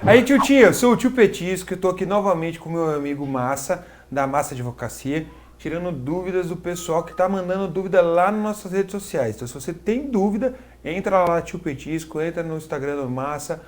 Aí, tio Tia, eu sou o tio Petisco, eu tô aqui novamente com o meu amigo Massa, da Massa Advocacia, tirando dúvidas do pessoal que tá mandando dúvida lá nas nossas redes sociais. Então, se você tem dúvida, entra lá, tio Petisco, entra no Instagram do Massa,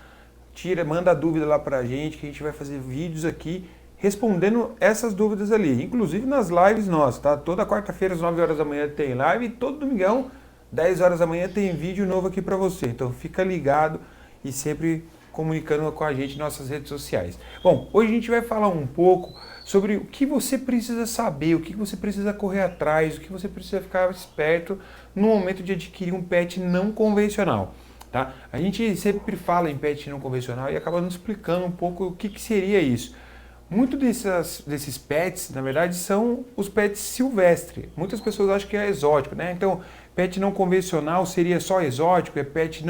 manda a dúvida lá pra gente, que a gente vai fazer vídeos aqui respondendo essas dúvidas ali, inclusive nas lives nossas, tá? Toda quarta-feira às 9 horas da manhã tem live e todo domingão, 10 horas da manhã tem vídeo novo aqui pra você. Então, fica ligado e sempre comunicando com a gente nas nossas redes sociais. Bom, hoje a gente vai falar um pouco sobre o que você precisa saber, o que você precisa correr atrás, o que você precisa ficar esperto no momento de adquirir um pet não convencional. Tá? A gente sempre fala em pet não convencional e acaba nos explicando um pouco o que seria isso. Muito desses pets, na verdade, são os pets silvestres. Muitas pessoas acham que é exótico, né? Então, pet não convencional seria só exótico, é pet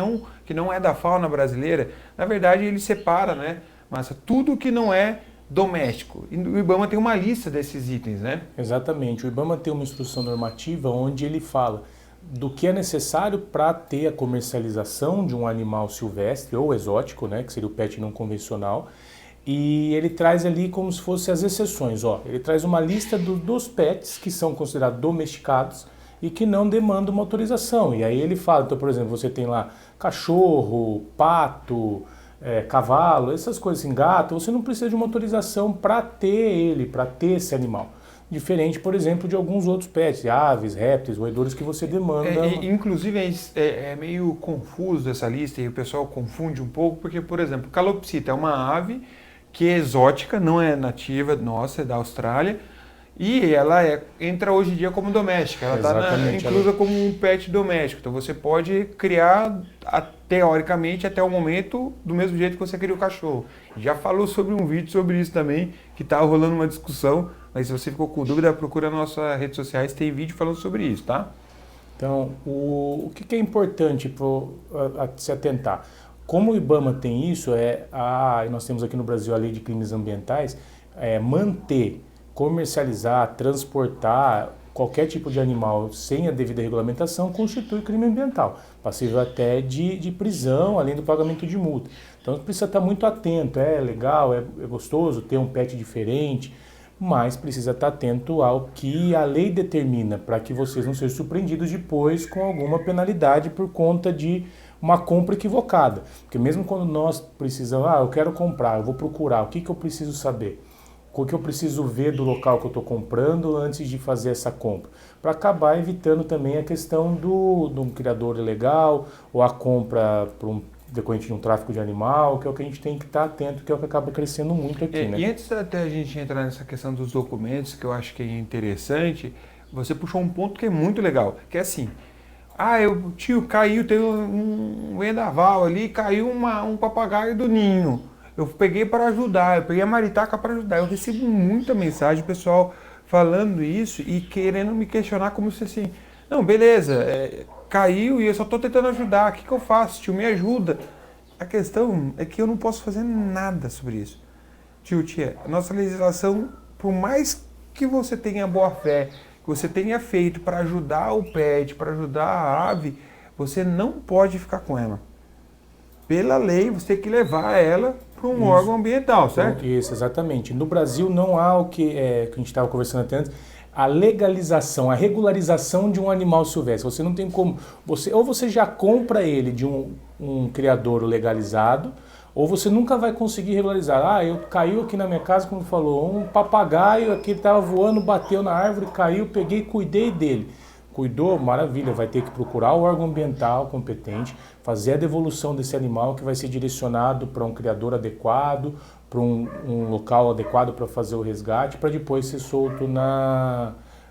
que não é da fauna brasileira. Na verdade, ele separa, né? Mas tudo que não é doméstico. E o IBAMA tem uma lista desses itens, né? Exatamente. O IBAMA tem uma instrução normativa onde ele fala do que é necessário para ter a comercialização de um animal silvestre ou exótico, né? Que seria o pet não convencional. E ele traz ali como se fossem as exceções. Ó. Ele traz uma lista dos pets que são considerados domesticados e que não demandam uma autorização. E aí ele fala, então, por exemplo, você tem lá cachorro, pato, cavalo, essas coisas assim, gato, você não precisa de uma autorização para ter ele, para ter esse animal. Diferente, por exemplo, de alguns outros pets, aves, répteis, roedores que você demanda. Inclusive é meio confuso essa lista e o pessoal confunde um pouco, porque, por exemplo, calopsita é uma ave que é exótica, não é nativa nossa, é da Austrália, e ela entra hoje em dia como doméstica, ela está inclusa como um pet doméstico. Então você pode criar, teoricamente, até o momento, do mesmo jeito que você cria o cachorro. Já falou sobre um vídeo sobre isso também, que está rolando uma discussão, mas se você ficou com dúvida, procura nas nossas redes sociais, tem vídeo falando sobre isso, tá? Então, o que é importante para se atentar? Como o IBAMA tem isso, nós temos aqui no Brasil a Lei de Crimes Ambientais, manter, comercializar, transportar qualquer tipo de animal sem a devida regulamentação constitui crime ambiental, passível até de prisão, além do pagamento de multa. Então precisa estar muito atento, é legal, é gostoso ter um pet diferente, mas precisa estar atento ao que a lei determina, para que vocês não sejam surpreendidos depois com alguma penalidade por conta de uma compra equivocada. Porque mesmo quando nós precisamos, eu quero comprar, eu vou procurar, o que eu preciso saber? O que eu preciso ver do local que eu estou comprando antes de fazer essa compra? Para acabar evitando também a questão do criador ilegal ou a compra decorrente de um tráfico de animal, que é o que a gente tem que estar atento, que é o que acaba crescendo muito aqui, né? E antes até a gente entrar nessa questão dos documentos, que eu acho que é interessante, você puxou um ponto que é muito legal, que é assim, caiu, teve um vendaval ali, caiu um papagaio do ninho. Eu peguei para ajudar, eu peguei a maritaca para ajudar. Eu recebo muita mensagem, pessoal falando isso e querendo me questionar como se assim, não, beleza, caiu e eu só estou tentando ajudar, o que eu faço, tio, me ajuda. A questão é que eu não posso fazer nada sobre isso. Tia, a nossa legislação, por mais que você tenha boa fé, que você tenha feito para ajudar o pet, para ajudar a ave, você não pode ficar com ela. Pela lei, você tem que levar ela para um órgão ambiental, certo? Isso, exatamente. No Brasil não há o que a gente estava conversando até antes, a legalização, a regularização de um animal silvestre. Você não tem como... Ou você já compra ele de um criador legalizado, ou você nunca vai conseguir regularizar. Caiu aqui na minha casa, como falou, um papagaio aqui estava voando, bateu na árvore, caiu, peguei, cuidei dele. Cuidou? Maravilha, vai ter que procurar o órgão ambiental competente, fazer a devolução desse animal que vai ser direcionado para um criador adequado, para um local adequado para fazer o resgate, para depois ser solto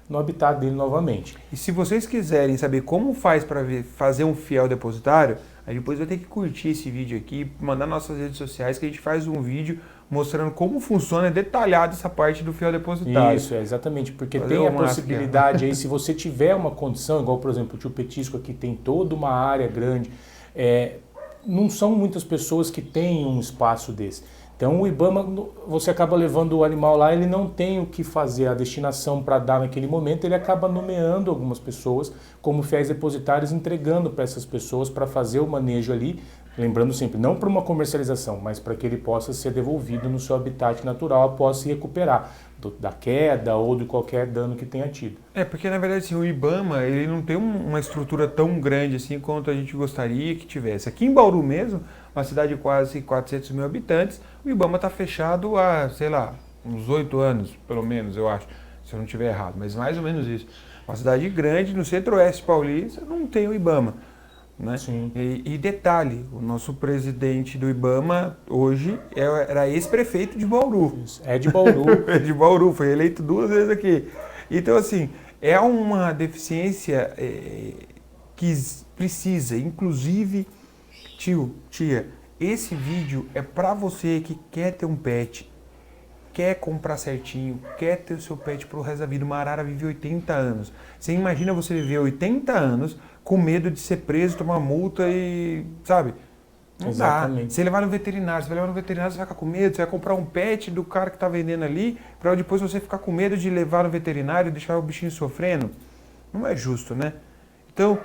no habitat dele novamente. E se vocês quiserem saber como faz para fazer um fiel depositário, aí depois vai ter que curtir esse vídeo aqui, mandar nas nossas redes sociais que a gente faz um vídeo mostrando como funciona detalhado essa parte do fiel depositário. Isso, exatamente, porque tem a possibilidade aí, se você tiver uma condição, igual por exemplo o tio Petisco aqui tem toda uma área grande, não são muitas pessoas que têm um espaço desse. Então o IBAMA, você acaba levando o animal lá, ele não tem o que fazer, a destinação para dar naquele momento, ele acaba nomeando algumas pessoas como fiéis depositários, entregando para essas pessoas para fazer o manejo ali, lembrando sempre, não para uma comercialização, mas para que ele possa ser devolvido no seu habitat natural após se recuperar da queda ou de qualquer dano que tenha tido. Porque na verdade assim, o IBAMA ele não tem uma estrutura tão grande assim quanto a gente gostaria que tivesse. Aqui em Bauru mesmo, uma cidade de quase 400 mil habitantes, o IBAMA está fechado há, sei lá, uns 8 anos, pelo menos, eu acho, se eu não estiver errado, mas mais ou menos isso. Uma cidade grande, no centro-oeste paulista, não tem o IBAMA. Né? Sim. E detalhe, o nosso presidente do IBAMA hoje era ex-prefeito de Bauru. Isso. É de Bauru. É de Bauru, foi eleito 2 vezes aqui. Então, assim, é uma deficiência que precisa, inclusive, tia, esse vídeo é para você que quer ter um pet, quer comprar certinho, quer ter o seu pet pro resto da vida. Uma arara vive 80 anos. Você imagina você viver 80 anos com medo de ser preso, tomar multa e, sabe? Não Exatamente. dá. Você levar no veterinário, você vai ficar com medo, você vai comprar um pet do cara que está vendendo ali, para depois você ficar com medo de levar no veterinário e deixar o bichinho sofrendo. Não é justo, né? Então,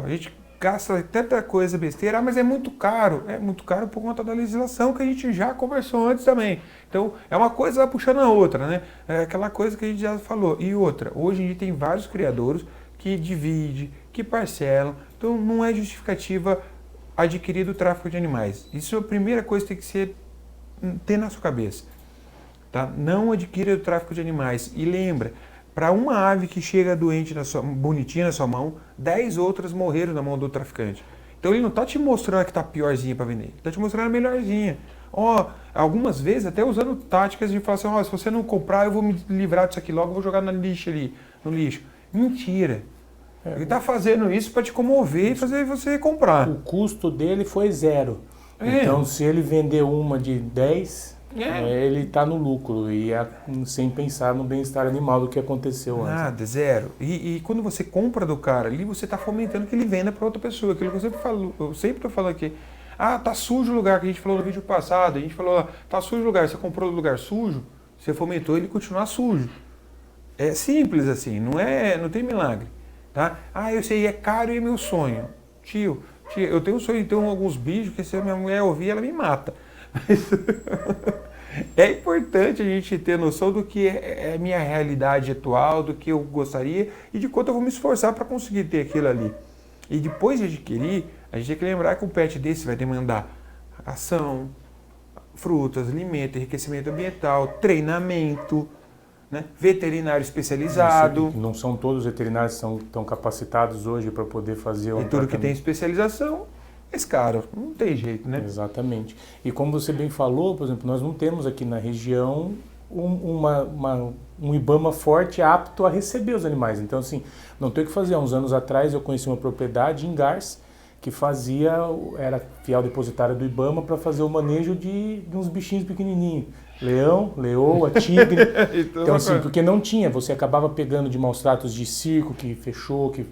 a gente gasta tanta coisa besteira, mas é muito caro. É muito caro por conta da legislação que a gente já conversou antes também. Então, é uma coisa vai puxando a outra, né? É aquela coisa que a gente já falou. E outra, hoje a gente tem vários criadores que dividem, que parcelam. Então, não é justificativa adquirir do tráfico de animais. Isso é a primeira coisa que tem que ter na sua cabeça. Tá? Não adquira do tráfico de animais. E lembra, para uma ave que chega doente, bonitinha na sua mão, 10 outras morreram na mão do traficante. Então ele não está te mostrando a que está piorzinha para vender, ele está te mostrando a melhorzinha. Algumas vezes até usando táticas de falar assim, se você não comprar eu vou me livrar disso aqui logo, eu vou jogar no lixo. Mentira. Ele está fazendo isso para te comover e fazer você comprar. O custo dele foi 0. Então se ele vender uma de 10... ele está no lucro e sem pensar no bem-estar animal do que aconteceu antes. Nada, 0. E quando você compra do cara ali, você está fomentando que ele venda para outra pessoa. Aquilo que eu sempre estou falando aqui. Tá sujo o lugar, que a gente falou no vídeo passado. A gente falou, tá sujo o lugar. Você comprou no lugar sujo, você fomentou ele continuar sujo. É simples assim, não tem milagre. Tá? Eu sei, é caro e é meu sonho. Tio, eu tenho um sonho de ter alguns bichos que se a minha mulher ouvir, ela me mata. É importante a gente ter noção do que é a minha realidade atual, do que eu gostaria e de quanto eu vou me esforçar para conseguir ter aquilo ali. E depois de adquirir, a gente tem que lembrar que um pet desse vai demandar ração, frutas, alimento, enriquecimento ambiental, treinamento, né? Veterinário especializado. Não são todos os veterinários que estão capacitados hoje para poder fazer o tudo que tem especialização. Esse cara, não tem jeito, né? Exatamente. E como você bem falou, por exemplo, nós não temos aqui na região um IBAMA forte apto a receber os animais. Então, assim, não tem o que fazer. Há uns anos atrás eu conheci uma propriedade em Garça que era fiel depositária do IBAMA para fazer o manejo de uns bichinhos pequenininhos. Leão, leoa, tigre. Então, assim, porque não tinha. Você acabava pegando de maus tratos de circo que fechou, que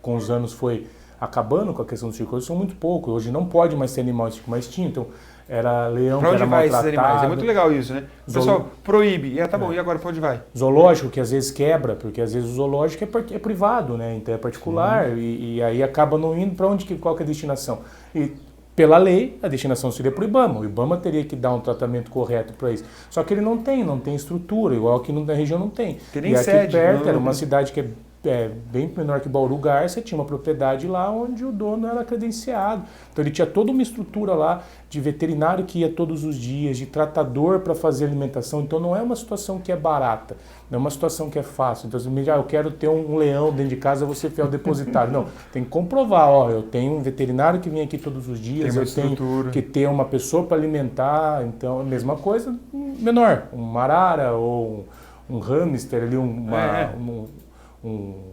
com os anos foi acabando com a questão dos circos, são muito poucos. Hoje não pode mais ter animal tipo, mas tinha. Então, era leão pra que era maltratado. Esses animais? É muito legal isso, né? O pessoal proíbe. Bom, e agora pra onde vai? Zoológico, que às vezes quebra, porque às vezes o zoológico é privado, né? Então é particular, e aí acaba não indo para qual que é a destinação. E pela lei, a destinação seria para o IBAMA. O IBAMA teria que dar um tratamento correto para isso. Só que ele não tem estrutura, igual aqui na região não tem. Que nem e aqui sede, perto, era uma cidade que é bem menor que Bauru, Garça, tinha uma propriedade lá onde o dono era credenciado. Então ele tinha toda uma estrutura lá de veterinário que ia todos os dias, de tratador para fazer alimentação. Então não é uma situação que é barata, não é uma situação que é fácil. Então eu quero ter um leão dentro de casa, você fiel depositário. Não, tem que comprovar, eu tenho um veterinário que vem aqui todos os dias, eu tenho que ter uma pessoa para alimentar. Então a mesma coisa, menor, uma arara ou um hamster ali, um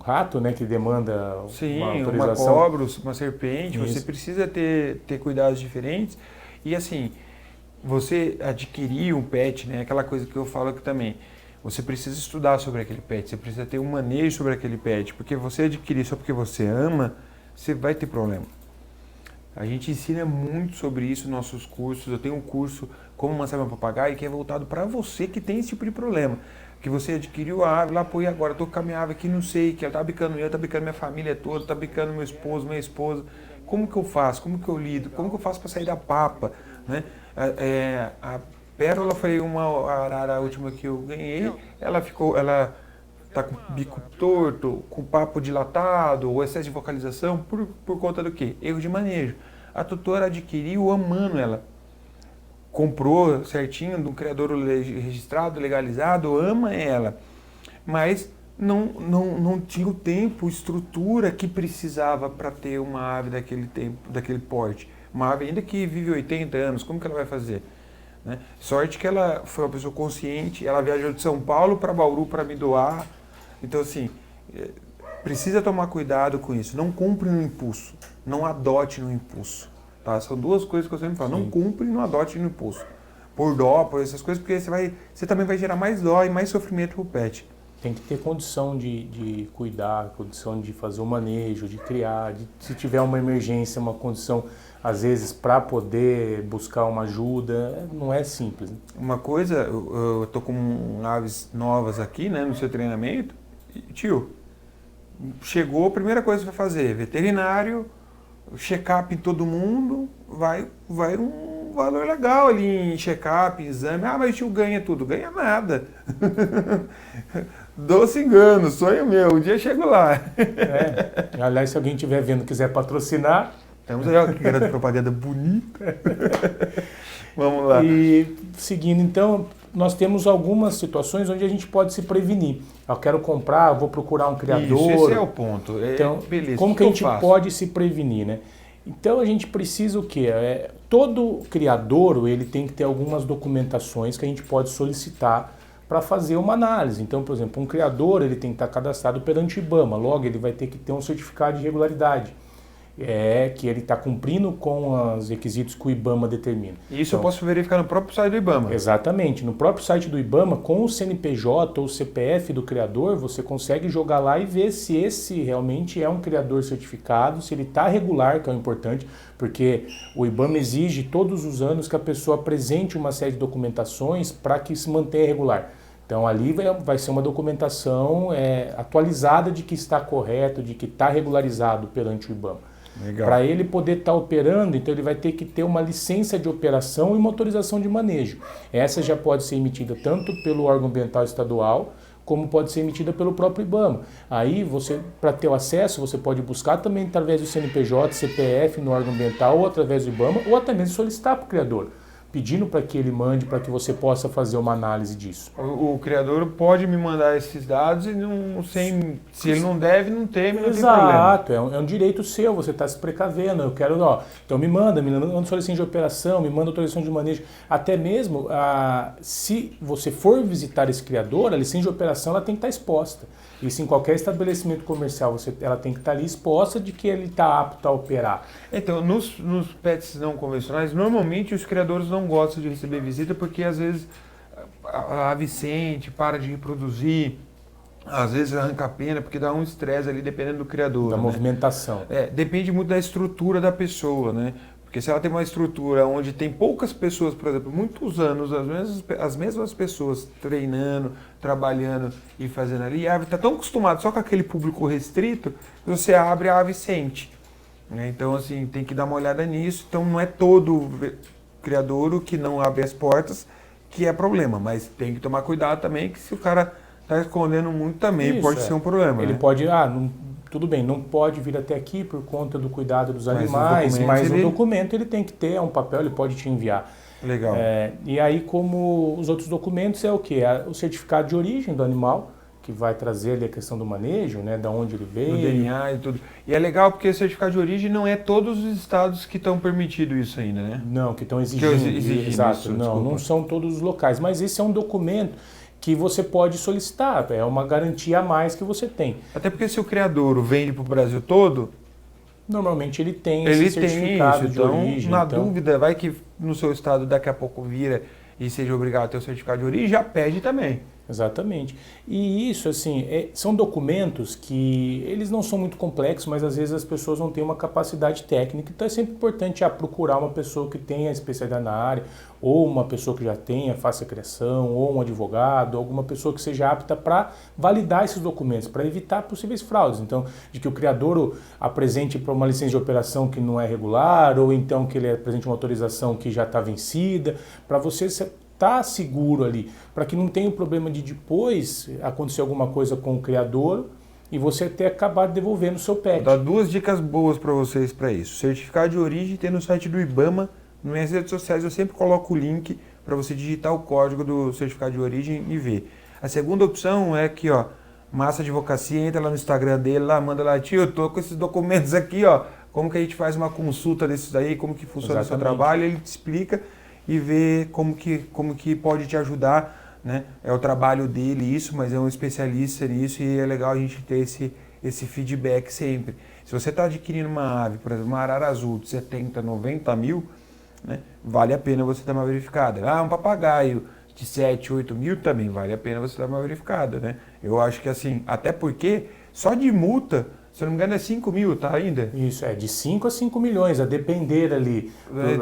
rato, né, que demanda uma autorização. Uma cobra, uma serpente. Isso. Você precisa ter cuidados diferentes. E assim, você adquirir um pet, né, aquela coisa que eu falo aqui também, você precisa estudar sobre aquele pet, você precisa ter um manejo sobre aquele pet, porque você adquirir só porque você ama, você vai ter problema. A gente ensina muito sobre isso nos nossos cursos. Eu tenho um curso Como Amansar Meu Papagaio que é voltado para você que tem esse tipo de problema. Que você adquiriu a ave lá, pô, e agora? Eu tô com a minha ave aqui, não sei, que ela tá bicando eu, tá bicando minha família toda, tá bicando meu esposo, minha esposa. Como que eu faço? Como que eu lido? Como que eu faço para sair da papa? Né? A Pérola foi uma arara última que eu ganhei, ela tá com o bico torto, com o papo dilatado, ou excesso de vocalização, por conta do quê? Erro de manejo. A tutora adquiriu amando ela. Comprou certinho, de um criador registrado, legalizado, ama ela. Mas não tinha o tempo, estrutura que precisava para ter uma ave daquele tempo, daquele porte. Uma ave ainda que vive 80 anos, como que ela vai fazer? Né? Sorte que ela foi uma pessoa consciente, ela viajou de São Paulo para Bauru para me doar. Então, assim, precisa tomar cuidado com isso. Não compre no impulso, não adote no impulso. Tá? São duas coisas que eu sempre falo. Sim. Não compre e não adote no impulso. Por dó, por essas coisas, porque você também vai gerar mais dó e mais sofrimento pro pet. Tem que ter condição de cuidar, condição de fazer o manejo, de criar, se tiver uma emergência, uma condição, às vezes, para poder buscar uma ajuda, não é simples. Né? Uma coisa, eu tô com aves novas aqui, né, no seu treinamento, e, tio, chegou, a primeira coisa que você vai fazer, veterinário, check-up em todo mundo, vai um valor legal ali em check-up, em exame. Ah, mas o tio ganha tudo. Ganha nada. Doce engano, sonho meu. Um dia eu chego lá. Aliás, se alguém estiver vendo e quiser patrocinar... Temos aí uma grande propaganda bonita. Vamos lá. E seguindo, então, nós temos algumas situações onde a gente pode se prevenir. Eu quero comprar, vou procurar um criador. Isso, esse é o ponto. Então, beleza. Como que a gente pode se prevenir, né? Então a gente precisa o quê? Todo criador ele tem que ter algumas documentações que a gente pode solicitar para fazer uma análise. Então, por exemplo, um criador ele tem que estar cadastrado perante o IBAMA, logo ele vai ter que ter um certificado de regularidade, que ele está cumprindo com os requisitos que o IBAMA determina. Isso então, eu posso verificar no próprio site do IBAMA? Exatamente. No próprio site do IBAMA, com o CNPJ ou CPF do criador, você consegue jogar lá e ver se esse realmente é um criador certificado, se ele está regular, que é o importante, porque o IBAMA exige todos os anos que a pessoa apresente uma série de documentações para que se mantenha regular. Então ali vai ser uma documentação atualizada de que está correto, de que está regularizado perante o IBAMA. Para ele poder estar operando, então ele vai ter que ter uma licença de operação e uma autorização de manejo. Essa já pode ser emitida tanto pelo órgão ambiental estadual, como pode ser emitida pelo próprio IBAMA. Aí você, para ter o acesso, você pode buscar também através do CNPJ, CPF no órgão ambiental, ou através do IBAMA, ou até mesmo solicitar para o criador, pedindo para que ele mande, para que você possa fazer uma análise disso. O criador pode me mandar esses dados e se ele não deve, não tem, não Exato, tem problema. É um direito seu, você está se precavendo. Eu quero, então me manda sua licença de operação, me manda autorização de manejo. Até mesmo, se você for visitar esse criador, a licença de operação ela tem que estar exposta. Isso em qualquer estabelecimento comercial, ela tem que estar ali exposta de que ele está apto a operar. Então, nos pets não convencionais, normalmente os criadores não gostam de receber visita porque às vezes a ave sente, para de reproduzir, às vezes arranca a pena porque dá um estresse ali dependendo do criador. Da movimentação. Depende muito da estrutura da pessoa, né? Porque se ela tem uma estrutura onde tem poucas pessoas, por exemplo, muitos anos, as mesmas pessoas treinando, trabalhando e fazendo ali, a ave está tão acostumada só com aquele público restrito, que você abre a ave sente. Então, assim, tem que dar uma olhada nisso. Então, não é todo criadouro que não abre as portas que é problema, mas tem que tomar cuidado também, que se o cara está escondendo muito também pode ser um problema. Ele pode, tudo bem, não pode vir até aqui por conta do cuidado dos animais, mas o documento ele tem que ter, um papel, ele pode te enviar. Legal. E aí, como os outros documentos, é o quê? O certificado de origem do animal, que vai trazer ali a questão do manejo, né, da onde ele veio. Do DNA e tudo. E é legal porque o certificado de origem não é todos os estados que estão permitindo isso ainda, né? Não, que estão exigindo. Exato, isso, não são todos os locais, mas esse é um documento que você pode solicitar, é uma garantia a mais que você tem. Até porque se o criador vende para o Brasil todo... Normalmente ele tem esse certificado de origem. Na dúvida, vai que no seu estado daqui a pouco vira e seja obrigado a ter o certificado de origem, já pede também. Exatamente. E isso, assim, são documentos que eles não são muito complexos, mas às vezes as pessoas não têm uma capacidade técnica. Então é sempre importante procurar uma pessoa que tenha especialidade na área, ou uma pessoa que já tenha, faça criação, ou um advogado, ou alguma pessoa que seja apta para validar esses documentos, para evitar possíveis fraudes. Então, de que o criador apresente para uma licença de operação que não é regular, ou então que ele apresente uma autorização que já está vencida, para você tá seguro ali, para que não tenha o problema de depois acontecer alguma coisa com o criador e você ter acabado devolvendo o seu pet. Vou dar 2 dicas boas para vocês para isso. Certificado de origem tem no site do IBAMA, nas minhas redes sociais eu sempre coloco o link para você digitar o código do certificado de origem e ver. A segunda opção é que, ó, Massa Advocacia, entra lá no Instagram dele, lá, manda lá, tio, eu tô com esses documentos aqui, ó, como que a gente faz uma consulta desses daí, como que funciona o seu trabalho, ele te explica e ver como que pode te ajudar, né? É o trabalho dele isso, mas é um especialista nisso e é legal a gente ter esse feedback sempre. Se você está adquirindo uma ave, por exemplo, uma arara azul de 70, 90 mil, né? Vale a pena você dar uma verificada. Ah, um papagaio de 7, 8 mil também vale a pena você dar uma verificada, né? Eu acho que assim, até porque só de multa, se eu não me engano, é 5 mil, tá ainda? Isso, de 5 a 5 milhões, a depender ali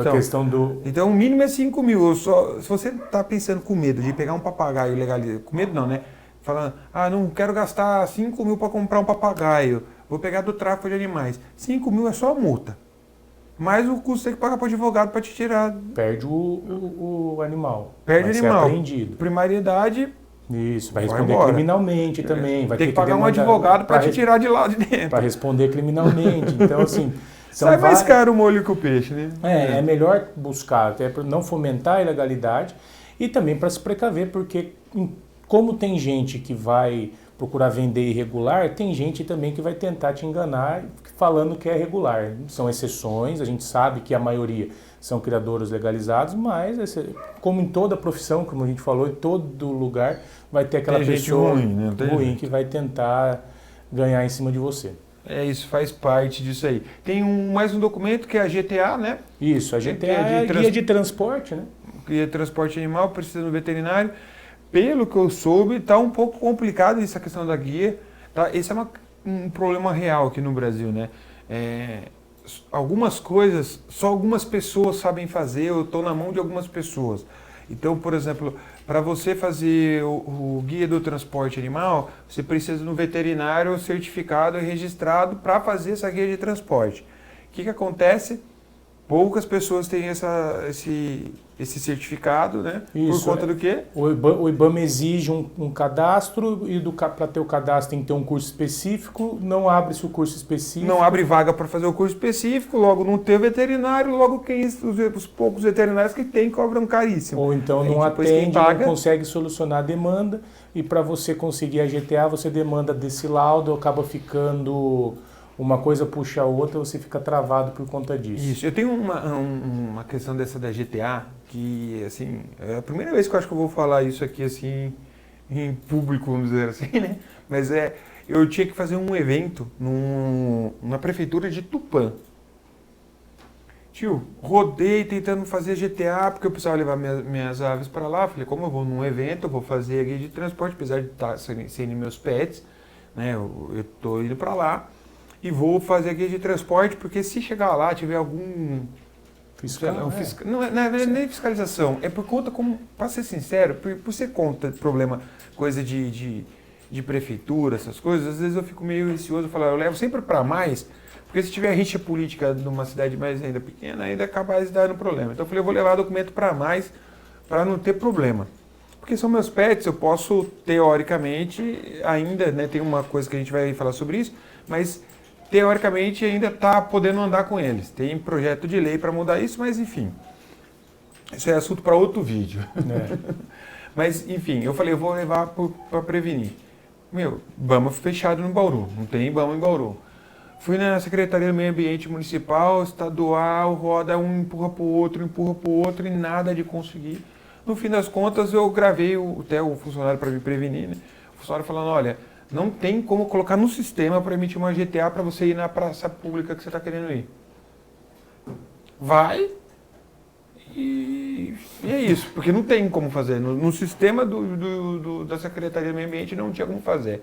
da questão do... Então, o mínimo é 5 mil. Se você está pensando com medo de pegar um papagaio legalizado, com medo não, né? Falando, não quero gastar 5 mil para comprar um papagaio, vou pegar do tráfico de animais. 5 mil é só a multa. Mais o custo tem que pagar para o advogado para te tirar. Perde o animal. Perde o animal. Ser apreendido. Primariedade... Isso, vai responder criminalmente também. Vai ter que pagar um advogado para te tirar de lá de dentro. Para responder criminalmente. Então, assim... Sai mais caro o molho que o peixe, né? É melhor buscar, até para não fomentar a ilegalidade e também para se precaver, porque como tem gente que vai procurar vender irregular, tem gente também que vai tentar te enganar falando que é regular. São exceções, a gente sabe que a maioria são criadores legalizados, mas como em toda profissão, como a gente falou, em todo lugar vai ter aquela pessoa ruim que vai tentar ganhar em cima de você. É isso, faz parte disso aí. Tem mais um documento que é a GTA, né? Isso, a GTA é a guia de transporte, né? Guia de transporte animal, precisa do veterinário. Pelo que eu soube, está um pouco complicado essa questão da guia. Tá? Esse é um problema real aqui no Brasil, né? Algumas coisas, só algumas pessoas sabem fazer, eu estou na mão de algumas pessoas. Então, por exemplo, para você fazer o guia do transporte animal, você precisa de um veterinário certificado e registrado para fazer essa guia de transporte. O que acontece? Poucas pessoas têm esse certificado, né? Isso, por conta do quê? O IBAMA exige um cadastro e para ter o cadastro tem que ter um curso específico, não abre-se o curso específico. Não abre vaga para fazer o curso específico, logo não tem veterinário, logo os poucos veterinários que tem cobram caríssimo. Ou então não atende, não consegue solucionar a demanda e para você conseguir a GTA você demanda desse laudo, acaba ficando... Uma coisa puxa a outra, você fica travado por conta disso. Isso. Eu tenho uma questão dessa da GTA, que, assim, é a primeira vez que eu acho que eu vou falar isso aqui, assim, em público, vamos dizer assim, né? Mas eu tinha que fazer um evento na prefeitura de Tupã. Tio, rodei tentando fazer GTA, porque eu precisava levar minhas aves para lá. Falei, como eu vou num evento, eu vou fazer a guia de transporte, apesar de estar sendo meus pets, né? Eu tô indo para lá. E vou fazer a guia de transporte, porque se chegar lá, tiver algum... Não é nem fiscalização, é por conta, para ser sincero, por ser conta de problema, coisa de prefeitura, essas coisas, às vezes eu fico meio receoso, eu levo sempre para mais, porque se tiver rixa política numa cidade mais ainda pequena, ainda é capaz de dar no problema. Então eu falei, eu vou levar documento para mais, para não ter problema. Porque são meus pets, eu posso, teoricamente, ainda, né, tem uma coisa que a gente vai falar sobre isso, mas... teoricamente ainda está podendo andar com eles. Tem projeto de lei para mudar isso, mas enfim. Isso é assunto para outro vídeo. Mas enfim, eu falei, eu vou levar para prevenir. IBAMA fechado no Bauru, não tem IBAMA em Bauru. Fui na Secretaria do Meio Ambiente Municipal, estadual, roda um, empurra para o outro e nada de conseguir. No fim das contas, eu gravei até o funcionário para me prevenir, né? O funcionário falando, olha... não tem como colocar no sistema para emitir uma GTA para você ir na praça pública que você está querendo ir. Vai E é isso, porque não tem como fazer. No sistema da Secretaria do Meio Ambiente não tinha como fazer.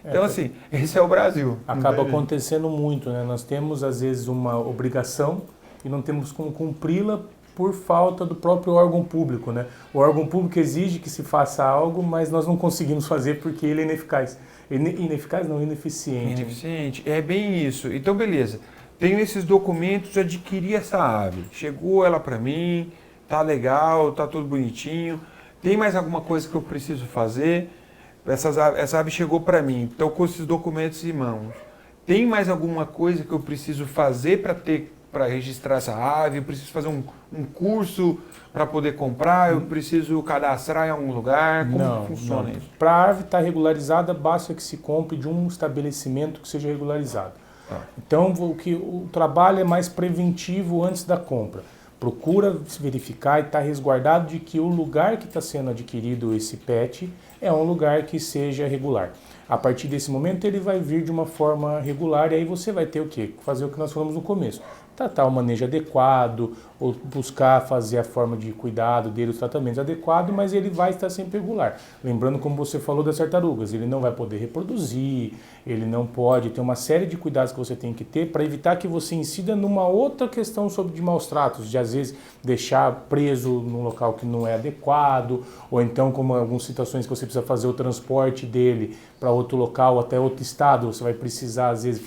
Então, assim, esse é o Brasil. Acaba acontecendo muito, né? Nós temos, às vezes, uma obrigação e não temos como cumpri-la por falta do próprio órgão público, né? O órgão público exige que se faça algo, mas nós não conseguimos fazer porque ele é ineficaz. Ineficaz não, ineficiente. Ineficiente, é bem isso. Então, beleza. Tenho esses documentos, adquiri essa ave. Chegou ela para mim, tá legal, tá tudo bonitinho. Tem mais alguma coisa que eu preciso fazer? Essa ave chegou para mim, então com esses documentos em mãos. Tem mais alguma coisa que eu preciso fazer para registrar essa ave? Eu preciso fazer um curso para poder comprar? Eu preciso cadastrar em algum lugar? Como funciona isso? Para a ave estar regularizada, basta que se compre de um estabelecimento que seja regularizado. Então, o trabalho é mais preventivo antes da compra. Procura se verificar e estar resguardado de que o lugar que está sendo adquirido esse pet é um lugar que seja regular. A partir desse momento ele vai vir de uma forma regular e aí você vai ter o quê? Fazer o que nós falamos no começo. Tratar o manejo adequado, ou buscar fazer a forma de cuidado dele, os tratamentos adequados, mas ele vai estar sempre regular. Lembrando, como você falou das tartarugas, ele não vai poder reproduzir, ele não pode ter uma série de cuidados que você tem que ter para evitar que você incida numa outra questão de maus tratos, de às vezes deixar preso num local que não é adequado, ou então como algumas situações que você precisa fazer o transporte dele para outro local, até outro estado, você vai precisar às vezes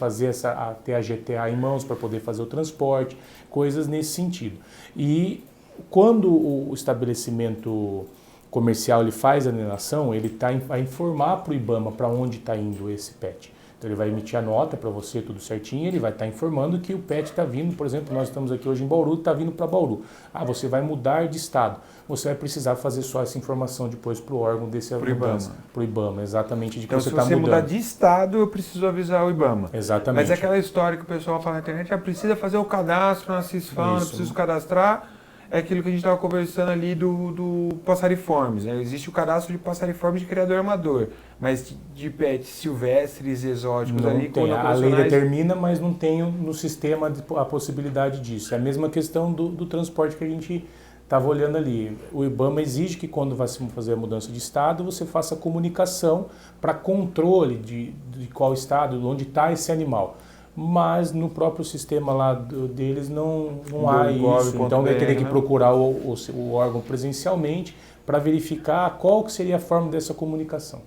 ter a GTA em mãos para poder fazer o transporte, coisas nesse sentido. E quando o estabelecimento comercial ele faz a alienação, ele vai informar para o IBAMA para onde está indo esse pet. Então ele vai emitir a nota para você, tudo certinho, ele vai estar informando que o pet está vindo, por exemplo, nós estamos aqui hoje em Bauru, está vindo para Bauru. Ah, você vai mudar de estado. Você vai precisar fazer só essa informação depois para o órgão desse mudança. Para o IBAMA, exatamente, de que então, você está mudando. Então, se você mudar de estado, eu preciso avisar o IBAMA. Exatamente. Mas é aquela história que o pessoal fala na internet, precisa fazer o cadastro na CISFAM, preciso cadastrar. É aquilo que a gente estava conversando ali do Passariformes, né? Existe o cadastro de Passariformes de criador amador, mas de pets silvestres, exóticos não ali... Tem. A lei determina, mas não tem no sistema a possibilidade disso. É a mesma questão do transporte que a gente estava olhando ali. O IBAMA exige que quando vai se fazer a mudança de estado, você faça comunicação para controle de qual estado, onde está esse animal. Mas no próprio sistema lá deles não há isso. Então vai ter que procurar o órgão presencialmente para verificar qual que seria a forma dessa comunicação.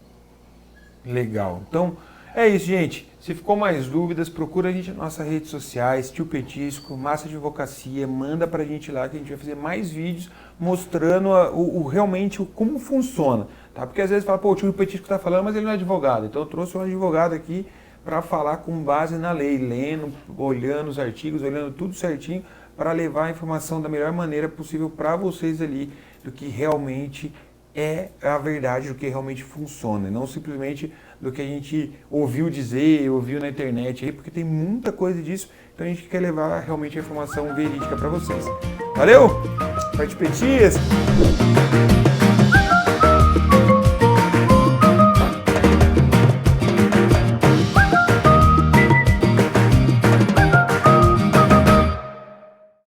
Legal. Então é isso, gente. Se ficou mais dúvidas, procura a gente nas nossas redes sociais, Tio Petisco, Massa de Advocacia, manda pra gente lá que a gente vai fazer mais vídeos mostrando realmente como funciona. Tá? Porque às vezes fala, pô, o Tio Petisco está falando, mas ele não é advogado. Então eu trouxe um advogado aqui para falar com base na lei, lendo, olhando os artigos, olhando tudo certinho, para levar a informação da melhor maneira possível para vocês ali, do que realmente é a verdade, do que realmente funciona, e não simplesmente do que a gente ouviu dizer, ouviu na internet, aí, porque tem muita coisa disso, então a gente quer levar realmente a informação verídica para vocês. Valeu? Forte Petisco!